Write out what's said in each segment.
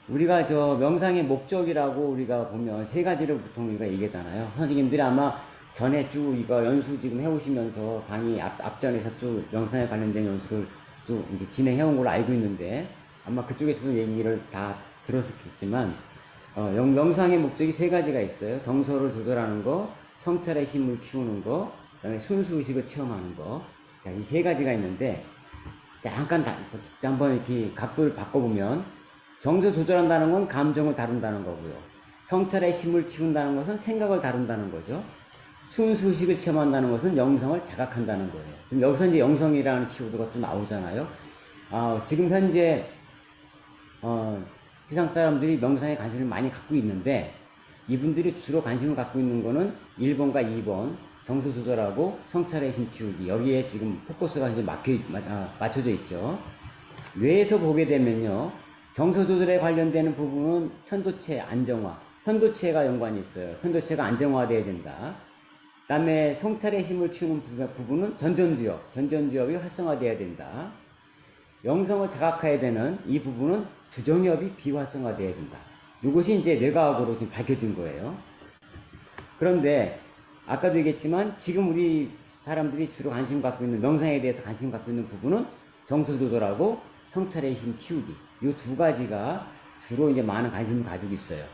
우리가 저 명상의 목적이라고 우리가 보면 세 가지를 보통 우리가 얘기하잖아요. 선생님들이 아마 전에 쭉 이거 연수 지금 해오시면서 강의 앞전에서 쭉 명상에 관련된 연수를 쭉 이렇게 진행해온 걸로 알고 있는데 아마 그쪽에서도 얘기를 다 들었었겠지만 명상의 목적이 세 가지가 있어요. 정서를 조절하는 거, 성찰의 힘을 키우는 거, 그다음에 순수의식을 체험하는 거. 자, 이 세 가지가 있는데 잠깐 한번 이렇게 각도를 바꿔보면 정서 조절한다는 건 감정을 다룬다는 거고요. 성찰의 힘을 키운다는 것은 생각을 다룬다는 거죠. 순수의식을 체험한다는 것은 영성을 자각한다는 거예요. 그럼 여기서 이제 영성이라는 키워드가 또 나오잖아요. 지금 현재 세상 사람들이 명상에 관심을 많이 갖고 있는데 이분들이 주로 관심을 갖고 있는 거는 1번과 2번 정서 조절하고 성찰의 힘 키우기, 여기에 지금 포커스가 이제 맞춰져 있죠. 뇌에서 보게 되면요, 정서 조절에 관련되는 부분은 편도체 안정화, 편도체가 연관이 있어요. 편도체가 안정화돼야 된다. 그 다음에 성찰의 힘을 키우는 부분은 전전두엽이 활성화돼야 된다. 영성을 자각해야 되는 이 부분은 부정엽이 비활성화돼야 된다. 이것이 이제 뇌과학으로 지금 밝혀진 거예요. 그런데 아까도 얘기했지만 지금 우리 사람들이 주로 관심 갖고 있는, 명상에 대해서 관심 갖고 있는 부분은 정서 조절하고 성찰의 힘 키우기, 이 두 가지가 주로 이제 많은 관심을 가지고 있어요.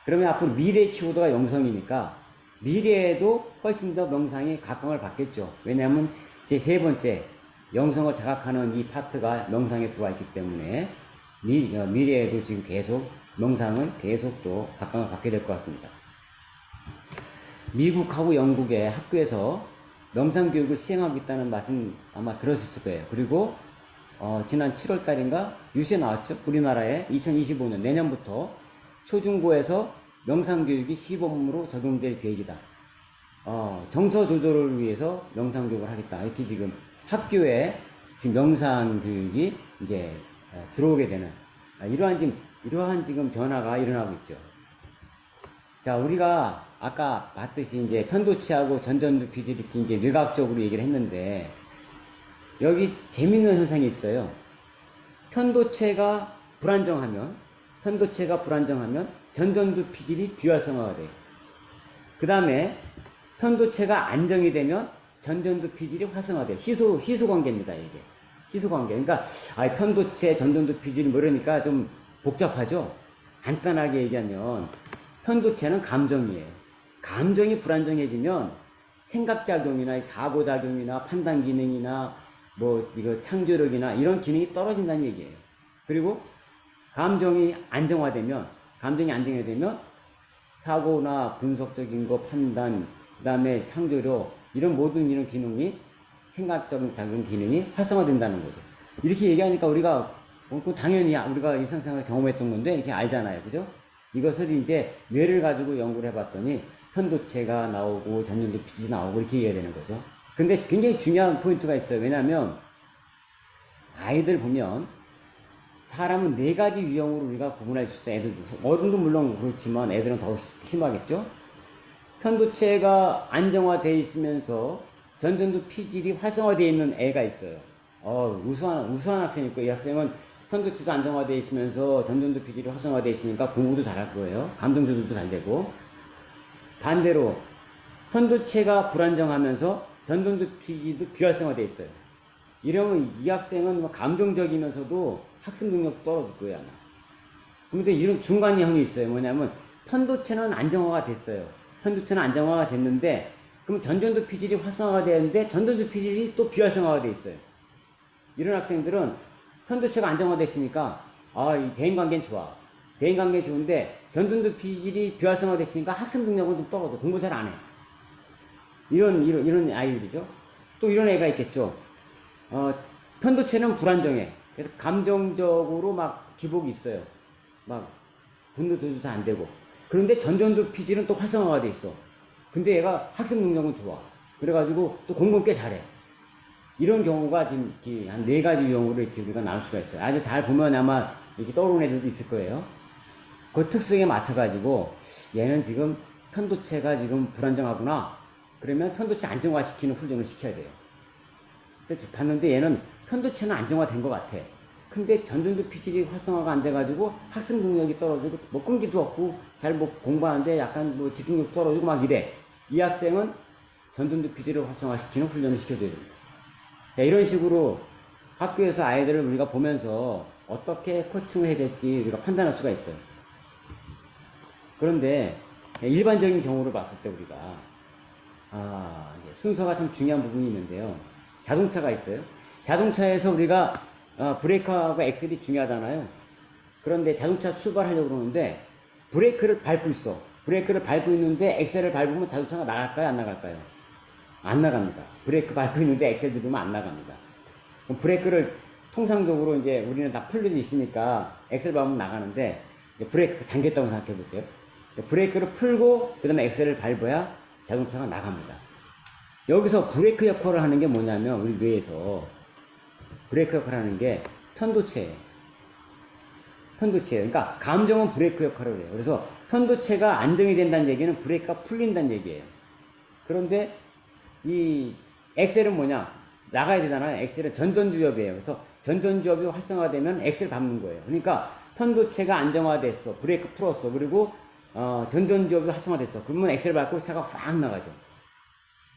그러면 앞으로 미래 키워드가 영성이니까 미래에도 훨씬 더 명상이 각광을 받겠죠. 왜냐하면 제 세 번째 영성을 자각하는 이 파트가 명상에 들어와 있기 때문에 미래에도 지금 계속 명상은 계속 또 각광을 받게 될 것 같습니다. 미국하고 영국의 학교에서 명상교육을 시행하고 있다는 말씀 아마 들었을 거예요. 그리고 지난 7월 달인가 뉴스에 나왔죠. 우리나라에 2025년 내년부터 초중고에서 명상교육이 시범으로 적용될 계획이다. 정서 조절을 위해서 명상교육을 하겠다. 이렇게 지금 학교에 지금 명상교육이 이제 들어오게 되는 이러한 지금 변화가 일어나고 있죠. 자, 우리가 아까 봤듯이 이제 편도체하고 전전두피질 이렇게 이제 뇌과학적으로 얘기를 했는데 여기 재밌는 현상이 있어요. 편도체가 불안정하면 전전두피질이 비활성화가 돼요. 그 다음에 편도체가 안정이 되면 전전두피질이 활성화돼요. 희소 관계입니다, 이게. 희소 관계. 그러니까 편도체, 전전두피질 뭐 이러니까 좀 복잡하죠. 간단하게 얘기하면 편도체는 감정이에요. 감정이 불안정해지면 생각작용이나 사고작용이나 판단기능이나 이거 창조력이나 이런 기능이 떨어진다는 얘기예요. 그리고 감정이 안정화되면 사고나 분석적인 거, 판단, 그 다음에 창조력, 이런 모든 이런 기능이, 생각적인 작용 기능이 활성화된다는 거죠. 이렇게 얘기하니까 우리가 당연히 우리가 일상생활에 경험했던 건데 이렇게 알잖아요. 그죠? 이것을 이제 뇌를 가지고 연구를 해봤더니 편도체가 나오고 전전두피질이 나오고 이렇게 얘기해야 되는 거죠. 근데 굉장히 중요한 포인트가 있어요. 왜냐하면 아이들 보면 사람은 네 가지 유형으로 우리가 구분할 수 있어요. 애들도, 어른도 물론 그렇지만 애들은 더 심하겠죠. 편도체가 안정화되어 있으면서 전전두피질이 활성화되어 있는 애가 있어요. 우수한 학생이 있고, 이 학생은 편도체도 안정화되어 있으면서 전전두피질이 활성화되어 있으니까 공부도 잘할 거예요. 감정 조절도 잘 되고. 반대로 편도체가 불안정하면서 전전두피질도 비활성화되어 있어요. 이러면 이 학생은 감정적이면서도 학습 능력도 떨어질 거예요, 아마. 그런데 이런 중간형이 있어요. 뭐냐면 편도체는 안정화가 됐어요. 편도체는 안정화가 됐는데 그럼 전전두피질이 활성화가 되는데 전전두피질이 또 비활성화가 돼 있어요. 이런 학생들은 편도체가 안정화됐으니까 이 대인관계는 좋아. 대인관계 좋은데 전전두피질이 비활성화됐으니까 학습 능력은 좀 떨어져. 공부 잘 안 해. 이런 아이들이죠. 또 이런 애가 있겠죠. 편도체는 불안정해. 그래서 감정적으로 막 기복이 있어요. 막 분노 조절 안 되고. 그런데 전전두피질은 또 활성화가 돼 있어. 근데 얘가 학습 능력은 좋아. 그래가지고 또 공부는 꽤 잘해. 이런 경우가 지금 한 네 가지 유형으로 이렇게 우리가 나눌 수가 있어요. 아주 잘 보면 아마 이렇게 떠오르는 애들도 있을 거예요. 그 특성에 맞춰가지고 얘는 지금 편도체가 지금 불안정하구나. 그러면 편도체 안정화시키는 훈련을 시켜야 돼요. 그래서 봤는데 얘는 편도체는 안정화된 것 같아. 근데 전전두 피질이 활성화가 안 돼가지고 학습 능력이 떨어지고 뭐 끈기도 없고 잘 뭐 공부하는데 약간 뭐 집중력 떨어지고 막 이래. 이 학생은 전전두 피질을 활성화시키는 훈련을 시켜줘야 됩니다. 자, 이런 식으로 학교에서 아이들을 우리가 보면서 어떻게 코칭을 해야 될지 우리가 판단할 수가 있어요. 그런데 일반적인 경우를 봤을 때 우리가 순서가 참 중요한 부분이 있는데요. 자동차가 있어요. 자동차에서 우리가 브레이크하고 엑셀이 중요하잖아요. 그런데 자동차 출발하려고 그러는데 브레이크를 밟고 있어. 브레이크를 밟고 있는데 엑셀을 밟으면 자동차가 나갈까요? 안 나갈까요? 안 나갑니다. 브레이크 밟고 있는데 엑셀 누르면 안 나갑니다. 그럼 브레이크를 통상적으로 이제 우리는 다 풀려져 있으니까 엑셀 밟으면 나가는데 브레이크가 잠겼다고 생각해 보세요. 브레이크를 풀고 그 다음에 엑셀을 밟아야 자동차가 나갑니다. 여기서 브레이크 역할을 하는 게 뭐냐면 우리 뇌에서 브레이크 역할을 하는 게 편도체예요. 편도체예요. 그러니까 감정은 브레이크 역할을 해요. 그래서 편도체가 안정이 된다는 얘기는 브레이크가 풀린다는 얘기예요. 그런데 이 엑셀은 뭐냐? 나가야 되잖아요. 엑셀은 전전주엽이에요. 그래서 전전주엽이 활성화되면 엑셀 밟는 거예요. 그러니까 편도체가 안정화됐어. 브레이크 풀었어. 그리고 전전주엽이 활성화됐어. 그러면 엑셀 밟고 차가 확 나가죠.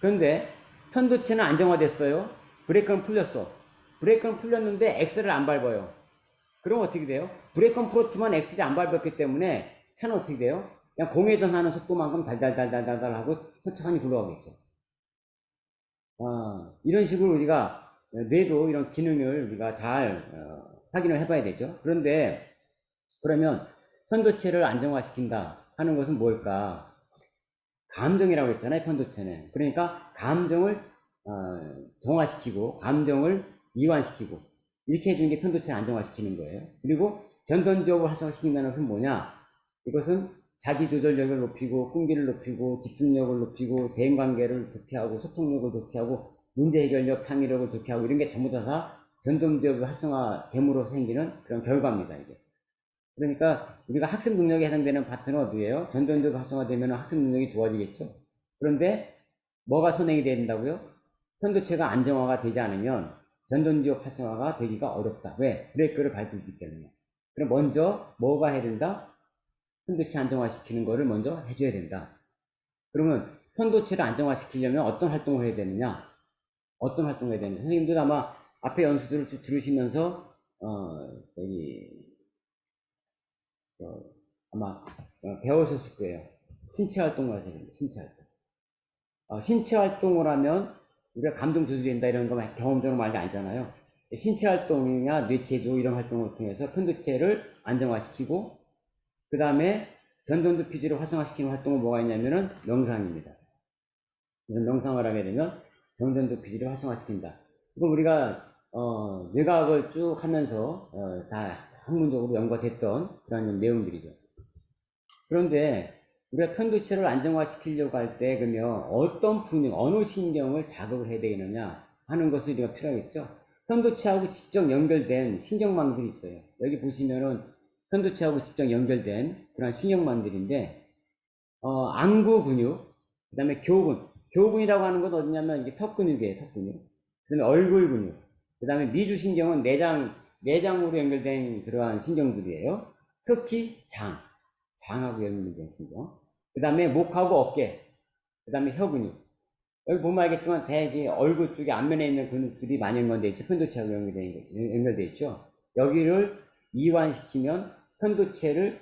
그런데 편도체는 안정화됐어요. 브레이크는 풀렸어. 브레이크는 풀렸는데 엑셀을 안 밟아요. 그럼 어떻게 돼요? 브레이크는 풀었지만 엑셀이 안 밟았기 때문에 차는 어떻게 돼요? 그냥 공회전 하는 속도만큼 달달달달달 하고 천천히 굴러가겠죠. 이런 식으로 우리가 뇌도 이런 기능을 우리가 잘 확인을 해봐야 되죠. 그런데 그러면 편도체를 안정화시킨다 하는 것은 뭘까? 감정이라고 했잖아요. 편도체는. 그러니까 감정을 정화시키고 감정을 이완시키고 이렇게 해주는 게 편도체를 안정화시키는 거예요. 그리고 전던지업을 활성화시킨다는 것은 뭐냐? 이것은 자기조절력을 높이고 끈기를 높이고 집중력을 높이고 대인관계를 좋게 하고 소통력을 좋게 하고 문제해결력, 창의력을 좋게 하고 이런 게 전부 다 전동기업이 활성화됨으로써 생기는 그런 결과입니다. 이게. 그러니까 우리가 학습 능력에 해당되는 파트는 어디예요? 전동기업이 활성화되면 학습 능력이 좋아지겠죠. 그런데 뭐가 선행이 된다고요? 편도체가 안정화가 되지 않으면 전동기업 활성화가 되기가 어렵다. 왜? 브레이크를 밟고 있기 때문에. 그럼 먼저 뭐가 해야 된다? 편도체 안정화시키는 거를 먼저 해줘야 된다. 그러면 편도체를 안정화시키려면 어떤 활동을 해야 되느냐? 어떤 활동을 해야 되느냐? 선생님들 아마 앞에 연수들을 들으시면서 여기 아마 배우셨을 거예요. 신체 활동을 하셔야 됩니다. 신체 활동. 신체 활동을 하면 우리가 감정 조절이 된다 이런 거 경험적으로 많이 알잖아요. 신체 활동이나 뇌체조 이런 활동을 통해서 편도체를 안정화시키고 그 다음에 전동두 피지를 활성화시키는 활동은 뭐가 있냐면은 명상입니다. 이런 명상을 하게 되면 전동두 피지를 활성화시킨다. 이건 우리가 뇌과학을 쭉 하면서 다 학문적으로 연구가 됐던 그런 내용들이죠. 그런데 우리가 편도체를 안정화시키려고 할 때 그러면 어떤 분위 어느 신경을 자극을 해야 되느냐 하는 것을 우리가 필요하겠죠. 편도체하고 직접 연결된 신경망들이 있어요. 여기 보시면은 편도체하고 직접 연결된 그런 신경망들인데 안구 근육, 그 다음에 교근. 교근이라고 하는 건 어디냐면 이게 턱 근육이에요. 턱 근육. 그 다음에 얼굴 근육. 그 다음에 미주신경은 내장으로 연결된 그러한 신경들이에요. 특히 장하고 연결된 신경. 그 다음에 목하고 어깨. 그 다음에 혀 근육. 여기 보면 알겠지만 대개 얼굴 쪽에 앞면에 있는 근육들이 많이 연결되어 있죠. 편도체하고 연결되어 있죠. 여기를 이완시키면 편도체를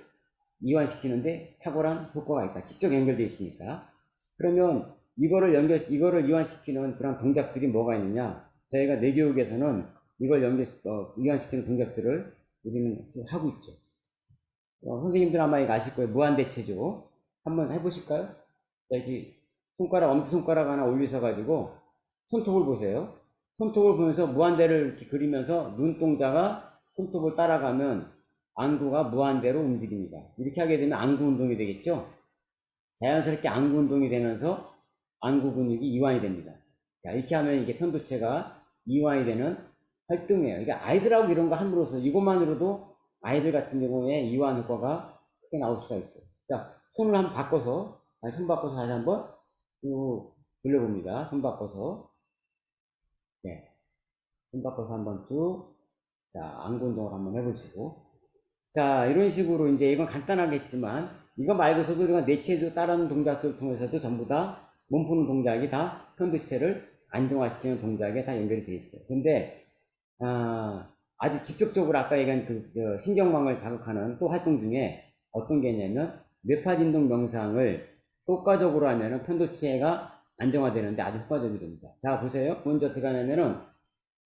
이완시키는데 탁월한 효과가 있다. 직접 연결되어 있으니까. 그러면 이거를 이완시키는 그런 동작들이 뭐가 있느냐? 저희가 뇌교육에서는 이걸 이완시키는 동작들을 우리는 하고 있죠. 선생님들 아마 이거 아실 거예요. 무한대체조. 한번 해보실까요? 자, 여기 엄지손가락 하나 올리셔가지고 손톱을 보세요. 손톱을 보면서 무한대를 이렇게 그리면서 눈동자가 손톱을 따라가면 안구가 무한대로 움직입니다. 이렇게 하게 되면 안구 운동이 되겠죠? 자연스럽게 안구 운동이 되면서 안구 근육이 이완이 됩니다. 자, 이렇게 하면 이게 편도체가 이완이 되는 활동이에요. 이게 아이들하고 이런 거 함으로써 이것만으로도 아이들 같은 경우에 이완 효과가 크게 나올 수가 있어요. 자, 손을 한번 바꿔서, 손 바꿔서 다시 한번 쭉 돌려봅니다. 손 바꿔서. 네. 손 바꿔서 한번 쭉. 자, 안구 운동을 한번 해보시고. 자, 이런 식으로 이제 이건 간단하겠지만, 이거 말고서도 우리가 뇌체도 다른 동작들을 통해서도 전부 다 몸 푸는 동작이 다 편두체를 안정화시키는 동작에 다 연결이 되어 있어요. 근데, 아주 직접적으로 아까 얘기한 신경망을 자극하는 또 활동 중에 어떤 게 있냐면, 뇌파진동 명상을 효과적으로 하면은 편도체가 안정화되는데 아주 효과적이 됩니다. 자, 보세요. 먼저 어떻게 하냐면은,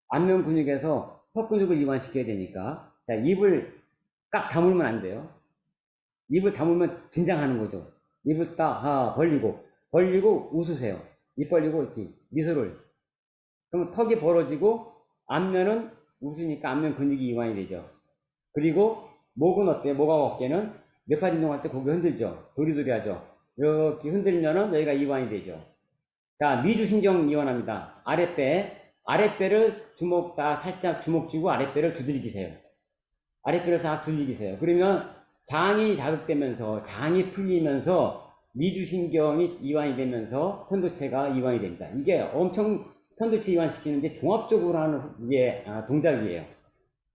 안면 근육에서 턱 근육을 이완시켜야 되니까, 자, 입을 딱 다물면 안 돼요. 입을 다물면 긴장하는 거죠. 입을 딱 벌리고 웃으세요. 입 벌리고 이렇게 미소를. 그러면 턱이 벌어지고 안면은 웃으니까 안면 근육이 이완이 되죠. 그리고 목은 어때요? 목하고 어깨는 뇌파 진동할 때 고개 흔들죠. 도리도리 하죠. 이렇게 흔들면은 여기가 이완이 되죠. 자, 미주신경 이완합니다. 아랫배를 살짝 주먹 쥐고 아랫배를 두들기세요. 아랫배를 싹 두들기세요. 그러면 장이 자극되면서 장이 풀리면서 미주신경이 이완이 되면서 편도체가 이완이 됩니다. 이게 엄청 편도체 이완시키는데 종합적으로 하는 이게 동작이에요.